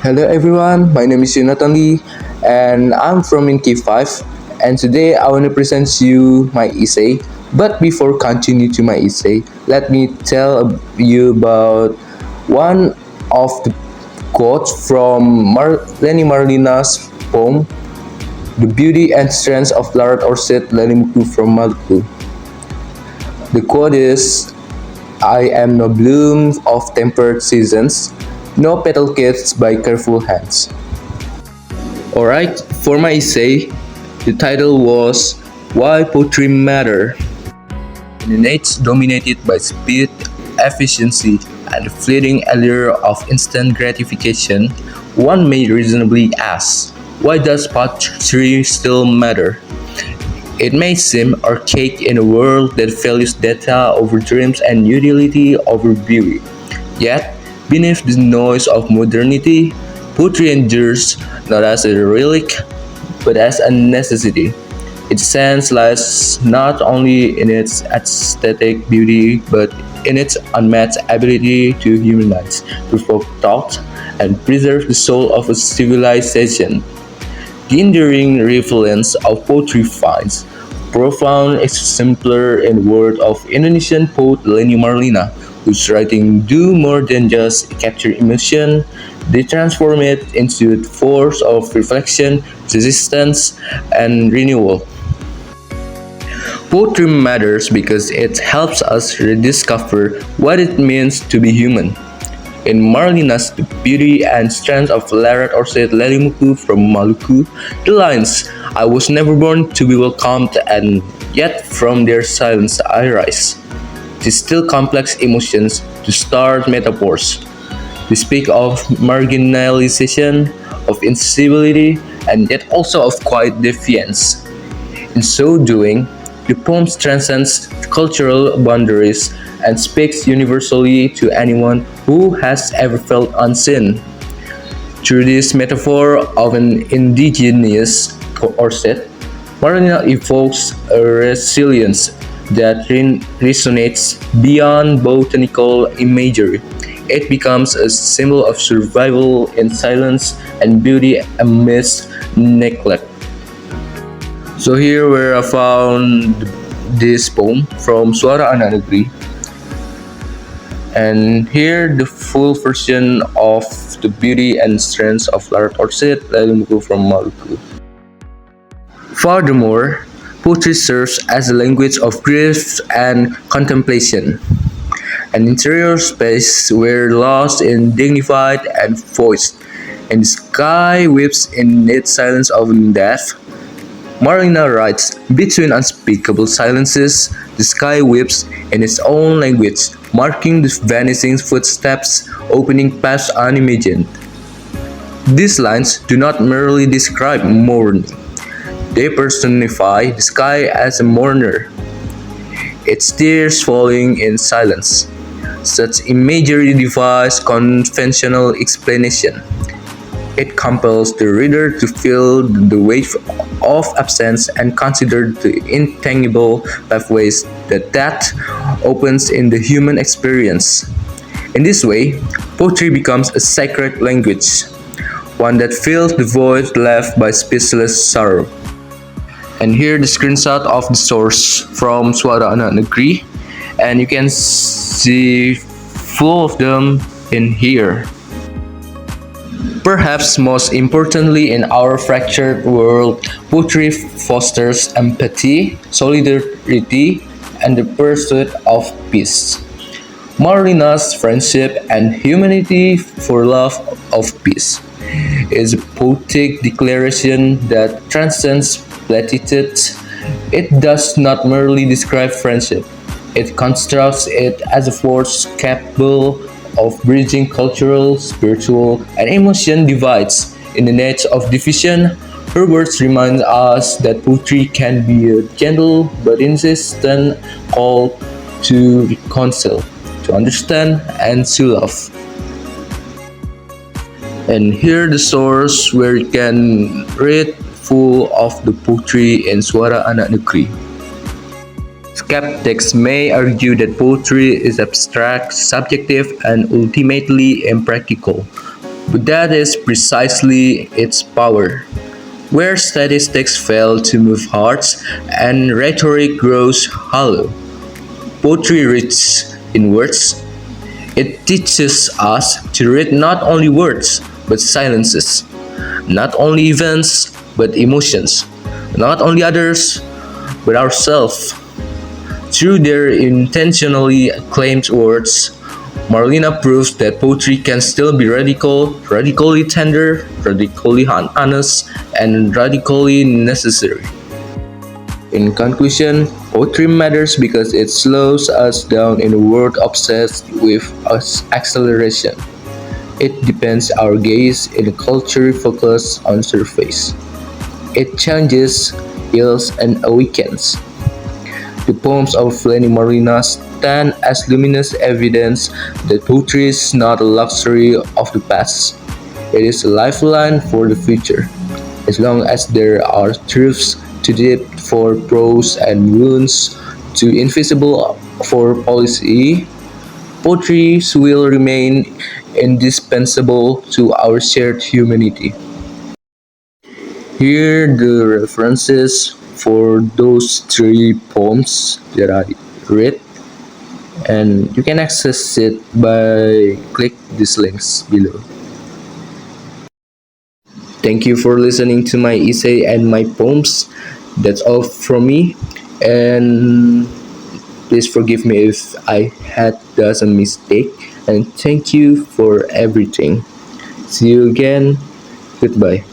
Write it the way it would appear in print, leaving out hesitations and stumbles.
Hello everyone, my name is Yonathan and I'm from in K5 and today I want to present you my essay. But before continue to my essay, let me tell you about one of the quotes from Lenny Marlina's poem, The Beauty and Strength of Larat Orset Lelimuku from Maluku. The quote is, I am no bloom of tempered seasons, no petal kissed by careful hands. Alright, for my essay, the title was Why Poetry Matter. In an age dominated by speed, efficiency, and the fleeting allure of instant gratification, one may reasonably ask, why does poetry still matter? It may seem archaic in a world that values data over dreams and utility over beauty. Yet, beneath the noise of modernity, poetry endures not as a relic, but as a necessity. Its sense lies not only in its aesthetic beauty, but in its unmatched ability to humanize, provoke thought, and preserve the soul of a civilization. The enduring relevance of poetry finds profound exemplar in the word of Indonesian poet Lenny Marlina, whose writing do more than just capture emotion, they transform it into a force of reflection, resistance, and renewal. Poetry matters because it helps us rediscover what it means to be human. In Marlina's The Beauty and Strength of Larat Orset Lelimuku from Maluku, the lines, I was never born to be welcomed and yet from their silence I rise. Distill complex emotions to start metaphors. They speak of marginalization, of instability, and yet also of quiet defiance. In so doing, the poem transcends cultural boundaries and speaks universally to anyone who has ever felt unseen. Through this metaphor of an indigenous corset, Marina evokes a resilience that resonates beyond botanical imagery. It becomes a symbol of survival in silence and beauty amidst neglect. So here where I found this poem from Suara Anak Negeri, and here the full version of The Beauty and Strength of Larat Orset Lelimuku from Maluku. Furthermore, poetry serves as a language of grief and contemplation, an interior space where lost in dignified and voiced, and the sky weeps in its silence of death. Marlina writes, between unspeakable silences, the sky weeps in its own language, marking the vanishing footsteps, opening paths unimagined. These lines do not merely describe mourning, they personify the sky as a mourner, its tears falling in silence. Such imagery defies conventional explanation. It compels the reader to feel the weight of absence and consider the intangible pathways that death opens in the human experience. In this way, poetry becomes a sacred language, one that fills the void left by speechless sorrow. And here the screenshot of the source from Suara Anak Negeri, and you can see full of them in here. Perhaps most importantly in our fractured world, poetry fosters empathy, solidarity, and the pursuit of peace. Marlina's friendship and humanity for love of peace is a poetic declaration that transcends platitude. It does not merely describe friendship, it constructs it as a force capable of bridging cultural, spiritual, and emotion divides. In the age of division, her words remind us that poetry can be a gentle but insistent call to reconcile, to understand, and to love. And here the source where you can read full of the poetry in Suara Anak Negeri. Skeptics may argue that poetry is abstract, subjective, and ultimately impractical. But that is precisely its power. Where statistics fail to move hearts and rhetoric grows hollow, poetry reads in words. It teaches us to read not only words but silences, not only events but emotions, not only others but ourselves. Through their intentionally claimed words, Marlena proves that poetry can still be radical, radically tender, radically honest, and radically necessary. In conclusion, poetry matters because it slows us down in a world obsessed with acceleration. It deepens our gaze in a culture focused on surface. It challenges, heals, and awakens. The poems of Lenny Marina stand as luminous evidence that poetry is not a luxury of the past. It is a lifeline for the future. As long as there are truths too deep for prose and wounds too invisible for policy, poetry will remain indispensable to our shared humanity. Here are the references for those three poems that I read, and you can access it by click these links below. Thank you for listening to my essay and my poems. That's all from me, and please forgive me if I had done a mistake. And thank you for everything. See you again. Goodbye.